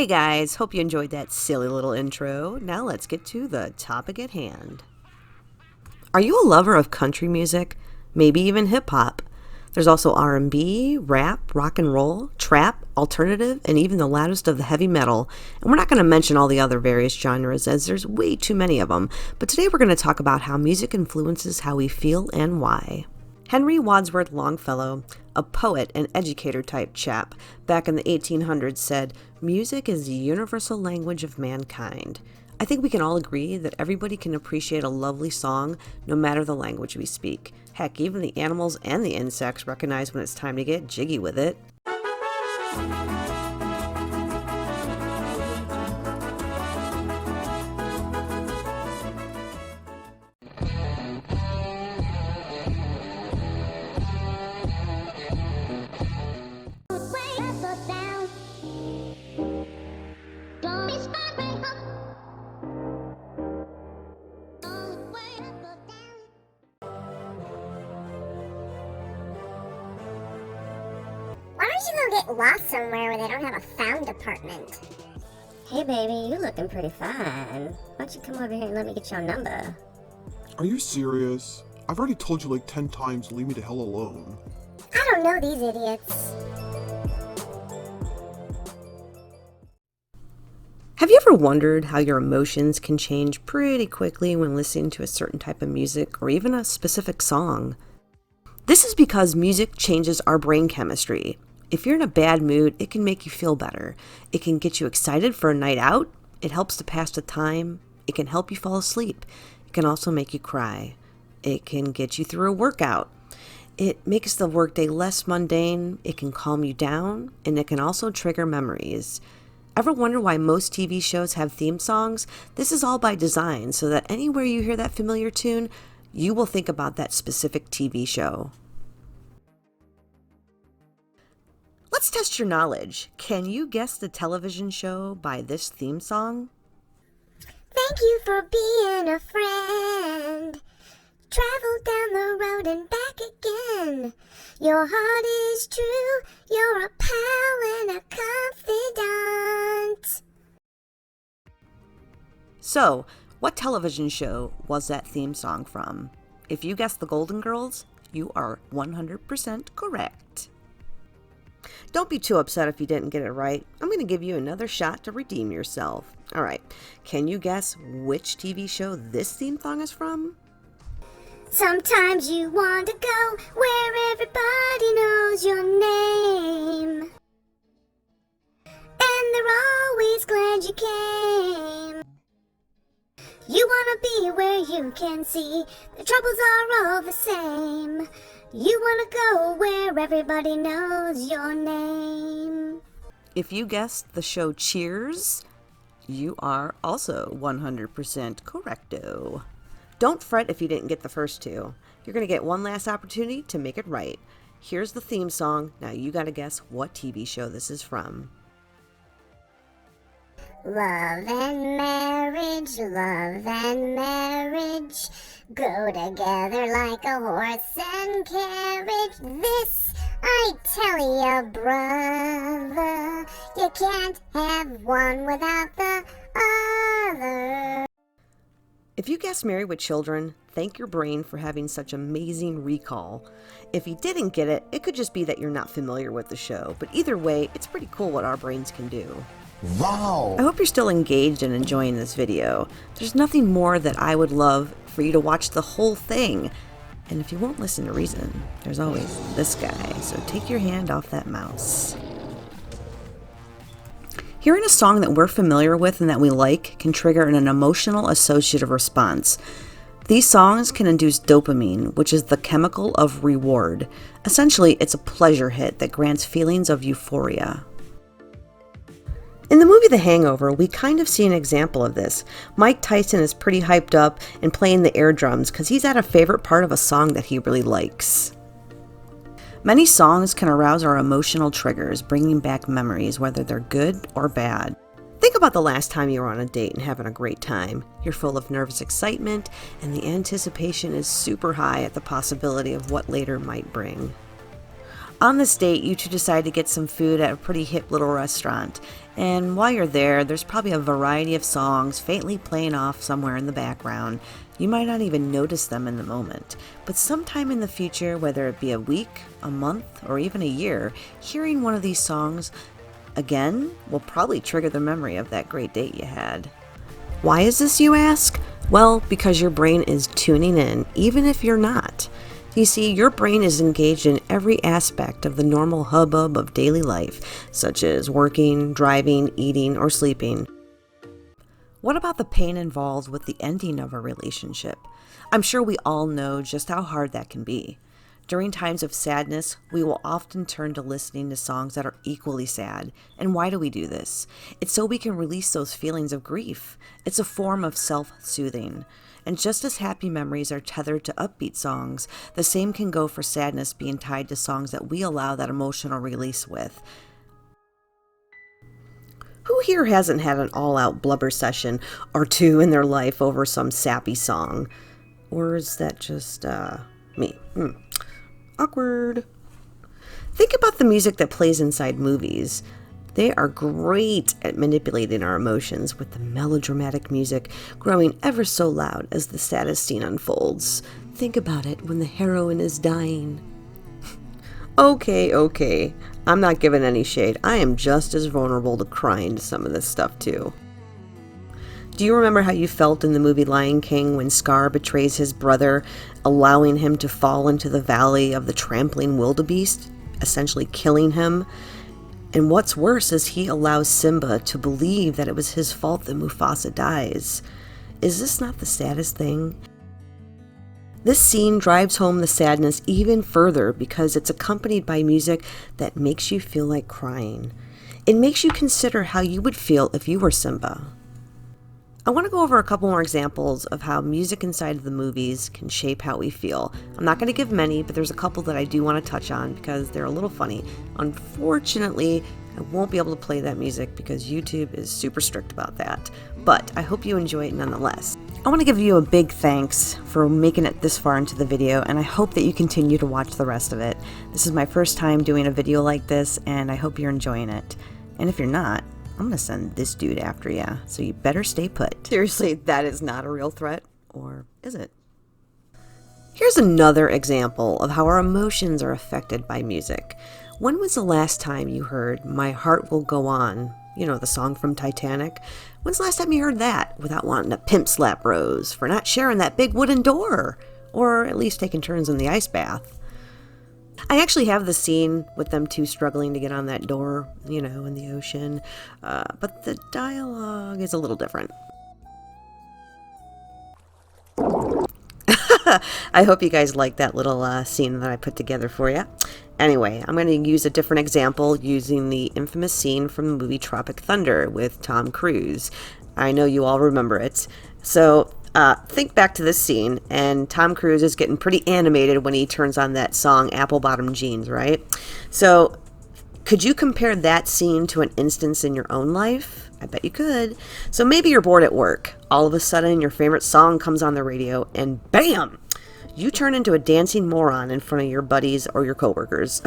Hey guys, hope you enjoyed that silly little intro. Now let's get to the topic at hand. Are you a lover of country music? Maybe even hip-hop? There's also R&B, rap, rock and roll, trap, alternative, and even the loudest of the heavy metal. And we're not going to mention all the other various genres as there's way too many of them. But today we're going to talk about how music influences how we feel and why. Henry Wadsworth Longfellow, a poet and educator type chap, back in the 1800s said, "Music is the universal language of mankind." I think we can all agree that everybody can appreciate a lovely song no matter the language we speak. Heck, even the animals and the insects recognize when it's time to get jiggy with it. Why don't you go get lost somewhere where they don't have a found department? Hey baby, you looking pretty fine. Why don't you come over here and let me get your number? Are you serious? I've already told you like 10 times to leave me the hell alone. I don't know these idiots. Have you ever wondered how your emotions can change pretty quickly when listening to a certain type of music or even a specific song? This is because music changes our brain chemistry. If you're in a bad mood, it can make you feel better. It can get you excited for a night out. It helps to pass the time. It can help you fall asleep. It can also make you cry. It can get you through a workout. It makes the workday less mundane. It can calm you down, and it can also trigger memories. Ever wonder why most TV shows have theme songs? This is all by design, so that anywhere you hear that familiar tune, you will think about that specific TV show. Let's test your knowledge. Can you guess the television show by this theme song? Thank you for being a friend. Travel down the road and back again. Your heart is true. You're a pal and a confidant. So, what television show was that theme song from? If you guessed the Golden Girls, you are 100% correct. Don't be too upset if you didn't get it right. I'm going to give you another shot to redeem yourself. All right, can you guess which TV show this theme song is from? Sometimes you want to go where everybody knows your name. And they're always glad you came. You want to be where you can see the troubles are all the same. You want to go where everybody knows your name. If you guessed the show Cheers, you are also 100% correcto. Don't fret if you didn't get the first two. You're going to get one last opportunity to make it right. Here's the theme song. Now you got to guess what TV show this is from. Love and marriage, go together like a horse and carriage. This I tell ya, brother, you can't have one without the other. If you guessed Married with Children, thank your brain for having such amazing recall. If you didn't get it, it could just be that you're not familiar with the show, but either way, it's pretty cool what our brains can do. Wow! I hope you're still engaged and enjoying this video. There's nothing more that I would love for you to watch the whole thing. And if you won't listen to reason, there's always this guy, so take your hand off that mouse. Hearing a song that we're familiar with and that we like can trigger an emotional associative response. These songs can induce dopamine, which is the chemical of reward. Essentially, it's a pleasure hit that grants feelings of euphoria. In the movie The Hangover, we kind of see an example of this. Mike Tyson is pretty hyped up and playing the air drums because he's at a favorite part of a song that he really likes. Many songs can arouse our emotional triggers, bringing back memories, whether they're good or bad. Think about the last time you were on a date and having a great time. You're full of nervous excitement, and the anticipation is super high at the possibility of what later might bring. On this date, you two decide to get some food at a pretty hip little restaurant. And while you're there, there's probably a variety of songs faintly playing off somewhere in the background. You might not even notice them in the moment. But sometime in the future, whether it be a week, a month, or even a year, hearing one of these songs again will probably trigger the memory of that great date you had. Why is this, you ask? Well, because your brain is tuning in, even if you're not. You see, your brain is engaged in every aspect of the normal hubbub of daily life, such as working, driving, eating, or sleeping. What about the pain involved with the ending of a relationship? I'm sure we all know just how hard that can be. During times of sadness, we will often turn to listening to songs that are equally sad. And why do we do this? It's so we can release those feelings of grief. It's a form of self-soothing. And just as happy memories are tethered to upbeat songs, the same can go for sadness being tied to songs that we allow that emotional release with. Who here hasn't had an all-out blubber session or two in their life over some sappy song? Or is that just, me? Awkward. Think about the music that plays inside movies. They are great at manipulating our emotions, with the melodramatic music growing ever so loud as the saddest scene unfolds. Think about it when the heroine is dying. Okay. I'm not giving any shade. I am just as vulnerable to crying to some of this stuff too. Do you remember how you felt in the movie Lion King when Scar betrays his brother, allowing him to fall into the valley of the trampling wildebeest, essentially killing him? And what's worse is he allows Simba to believe that it was his fault that Mufasa dies. Is this not the saddest thing? This scene drives home the sadness even further because it's accompanied by music that makes you feel like crying. It makes you consider how you would feel if you were Simba. I want to go over a couple more examples of how music inside of the movies can shape how we feel. I'm not going to give many, but there's a couple that I do want to touch on because they're a little funny. Unfortunately, I won't be able to play that music because YouTube is super strict about that, but I hope you enjoy it nonetheless. I want to give you a big thanks for making it this far into the video, and I hope that you continue to watch the rest of it. This is my first time doing a video like this, and I hope you're enjoying it. And if you're not, I'm gonna send this dude after you, so you better stay put. Seriously, that is not a real threat, or is it? Here's another example of how our emotions are affected by music. When was the last time you heard My Heart Will Go On? You know, the song from Titanic. When's the last time you heard that without wanting to pimp slap Rose for not sharing that big wooden door? Or at least taking turns in the ice bath? I actually have the scene with them two struggling to get on that door, you know, in the ocean, but the dialogue is a little different. I hope you guys like that little scene that I put together for you. Anyway, I'm going to use a different example using the infamous scene from the movie Tropic Thunder with Tom Cruise. I know you all remember it. So think back to this scene, and Tom Cruise is getting pretty animated when he turns on that song Apple Bottom Jeans, right? So could you compare that scene to an instance in your own life? I bet you could. So maybe you're bored at work. All of a sudden, your favorite song comes on the radio, and bam! You turn into a dancing moron in front of your buddies or your coworkers.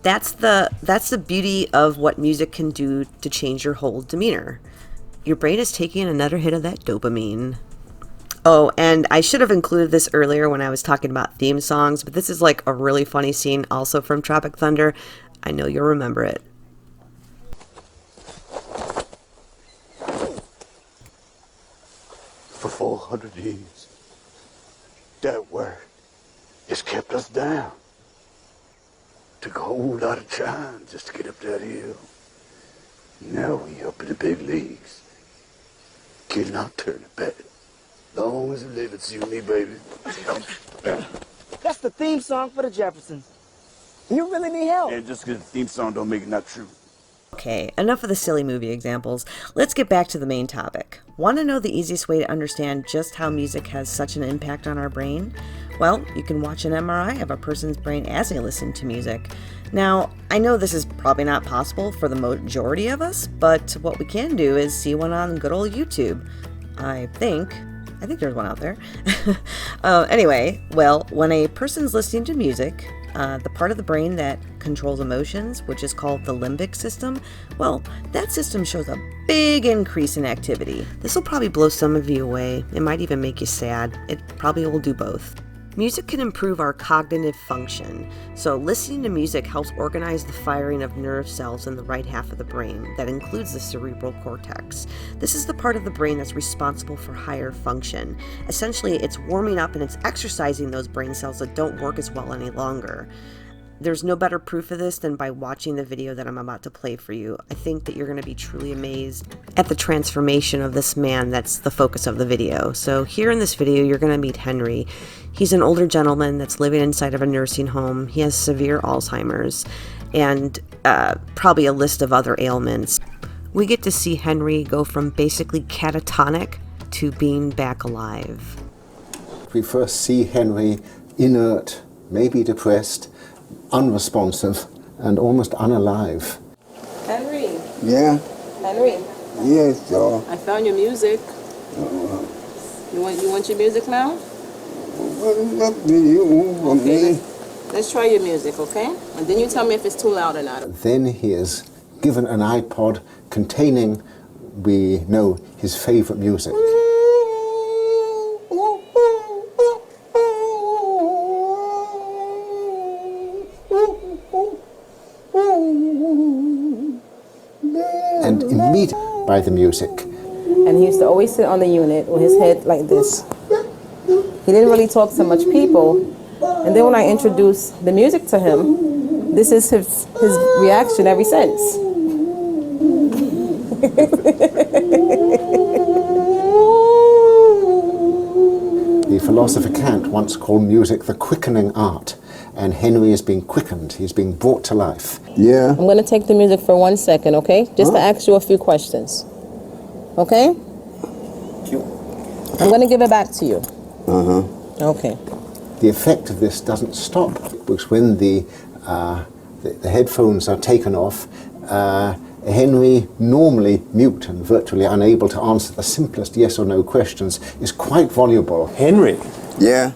That's the beauty of what music can do to change your whole demeanor. Your brain is taking another hit of that dopamine. Oh, and I should have included this earlier when I was talking about theme songs, but this is like a really funny scene also from Tropic Thunder. I know you'll remember it. For 400 years, that word has kept us down. Took a whole lot of time just to get up that hill. Now we up in the big leagues. Cannot turn it back. Long as we live, it's you and me, baby. That's the theme song for the Jeffersons. You really need help. And just because the theme song don't make it not true. Okay, enough of the silly movie examples. Let's get back to the main topic. Want to know the easiest way to understand just how music has such an impact on our brain? Well, you can watch an MRI of a person's brain as they listen to music. Now, I know this is probably not possible for the majority of us, but what we can do is see one on good old YouTube. I think there's one out there. Anyway, well, when a person's listening to music, The part of the brain that controls emotions, which is called the limbic system, well, that system shows a big increase in activity. This will probably blow some of you away. It might even make you sad. It probably will do both. Music can improve our cognitive function. So listening to music helps organize the firing of nerve cells in the right half of the brain. That includes the cerebral cortex. This is the part of the brain that's responsible for higher function. Essentially, it's warming up and it's exercising those brain cells that don't work as well any longer. There's no better proof of this than by watching the video that I'm about to play for you. I think that you're going to be truly amazed at the transformation of this man that's the focus of the video. So here in this video, you're going to meet Henry. He's an older gentleman that's living inside of a nursing home. He has severe Alzheimer's and probably a list of other ailments. We get to see Henry go from basically catatonic to being back alive. We first see Henry inert, maybe depressed, unresponsive, and almost unalive. Henry. Yeah? Henry. Yes, sir. I found your music. You want your music now? What's up to you? Okay, let's try your music, okay? And then you tell me if it's too loud or not. Then he is given an iPod containing, we know, his favorite music. And immediately by the music. And he used to always sit on the unit with his head like this. He didn't really talk to much people. And then when I introduced the music to him, this is his reaction ever since. The philosopher Kant once called music the quickening art, and Henry is being quickened, he's being brought to life. Yeah? I'm going to take the music for 1 second, okay? Just to ask you a few questions. Okay? I'm going to give it back to you. Okay. The effect of this doesn't stop, because when the headphones are taken off, Henry, normally mute and virtually unable to answer the simplest yes or no questions, is quite voluble. Henry, Yeah?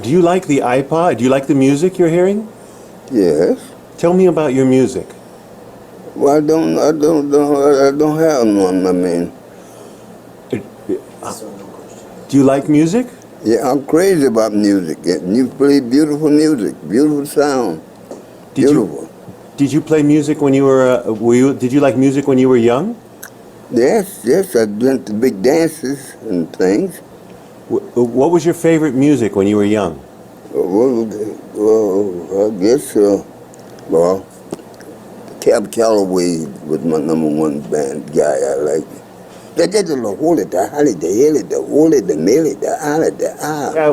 do you like the iPod? Do you like the music you're hearing? Yes. Tell me about your music. Well, I don't have one, I mean. Do you like music? Yeah, I'm crazy about music. You play beautiful music, beautiful sound. Beautiful. Did you play music when you were, did you like music when you were young? Yes, I went to big dances and things. What was your favorite music when you were young? Well, I guess, Cab Calloway was my number one band guy. I liked it.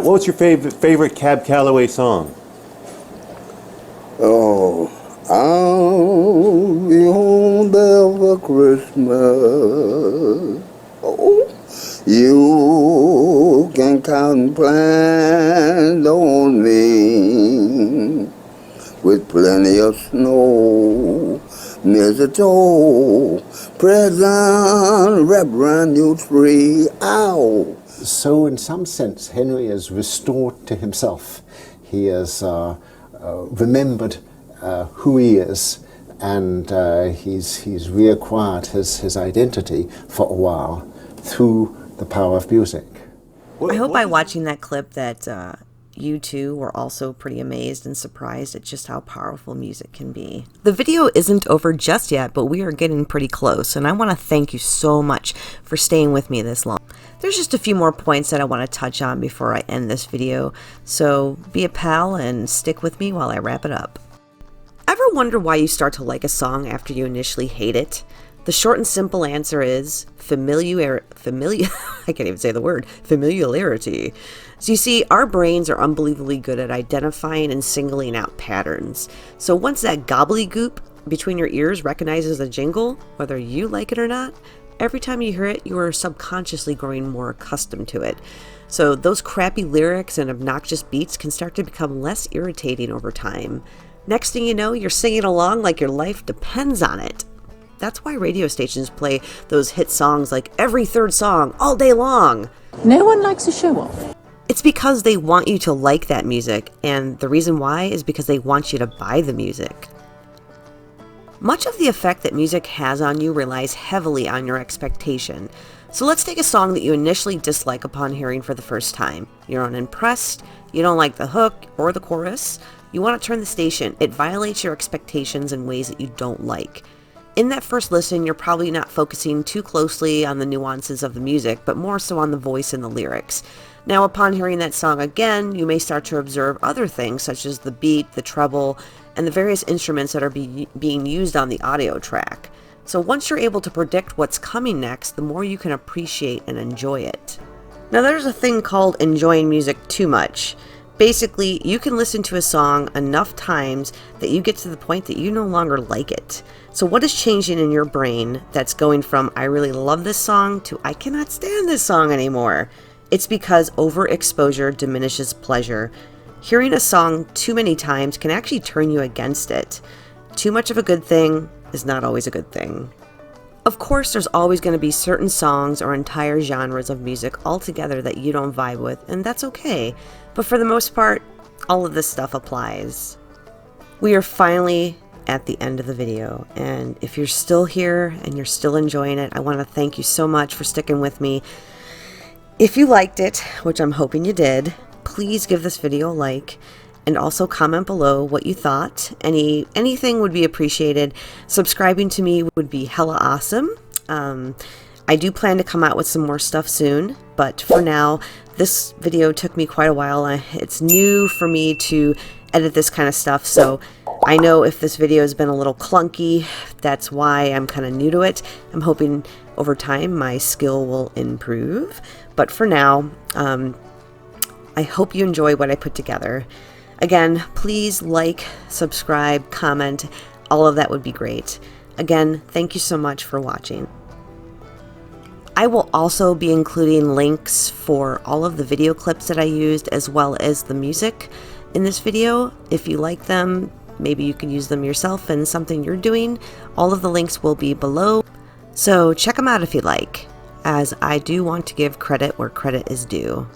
What's your favorite Cab Calloway song? Oh, I'll be home there for Christmas. Oh, you can count and plan on me with plenty of snow, mistletoe, present, wrap around your tree. Ow! So in some sense, Henry is restored to himself. He has remembered who he is, and he's reacquired his identity for a while through the power of music. I hope by watching that clip that you two were also pretty amazed and surprised at just how powerful music can be. The video isn't over just yet, but we are getting pretty close, and I want to thank you so much for staying with me this long. There's just a few more points that I want to touch on before I end this video, so be a pal and stick with me while I wrap it up. Ever wonder why you start to like a song after you initially hate it? The short and simple answer is familiarity. So you see, our brains are unbelievably good at identifying and singling out patterns. So once that gobbledygook between your ears recognizes a jingle, whether you like it or not, every time you hear it, you are subconsciously growing more accustomed to it. So those crappy lyrics and obnoxious beats can start to become less irritating over time. Next thing you know, you're singing along like your life depends on it. That's why radio stations play those hit songs like every third song all day long. No one likes a show off. It's because they want you to like that music, and the reason why is because they want you to buy the music. Much of the effect that music has on you relies heavily on your expectation. So let's take a song that you initially dislike upon hearing for the first time. You're unimpressed, you don't like the hook or the chorus, you want to turn the station. It violates your expectations in ways that you don't like. In that first listen, you're probably not focusing too closely on the nuances of the music, but more so on the voice and the lyrics. Now, upon hearing that song again, you may start to observe other things such as the beat, the treble, and the various instruments that are being used on the audio track. So once you're able to predict what's coming next, the more you can appreciate and enjoy it. Now, there's a thing called enjoying music too much. Basically, you can listen to a song enough times that you get to the point that you no longer like it. So what is changing in your brain that's going from I really love this song to I cannot stand this song anymore? It's because overexposure diminishes pleasure. Hearing a song too many times can actually turn you against it. Too much of a good thing is not always a good thing. Of course, there's always going to be certain songs or entire genres of music altogether that you don't vibe with, and that's okay. But for the most part, all of this stuff applies. We are finally at the end of the video, and if you're still here and you're still enjoying it, I want to thank you so much for sticking with me. If you liked it, which I'm hoping you did, please give this video a like and also comment below what you thought. Anything would be appreciated. Subscribing to me would be hella awesome. I do plan to come out with some more stuff soon, but for now, this video took me quite a while. It's new for me to edit this kind of stuff, so I know if this video has been a little clunky, that's why I'm kind of new to it. I'm hoping over time my skill will improve, but for now, I hope you enjoy what I put together. Again, please like, subscribe, comment, all of that would be great. Again, thank you so much for watching. I will also be including links for all of the video clips that I used as well as the music in this video. If you like them, maybe you can use them yourself in something you're doing. All of the links will be below, so check them out if you like, as I do want to give credit where credit is due.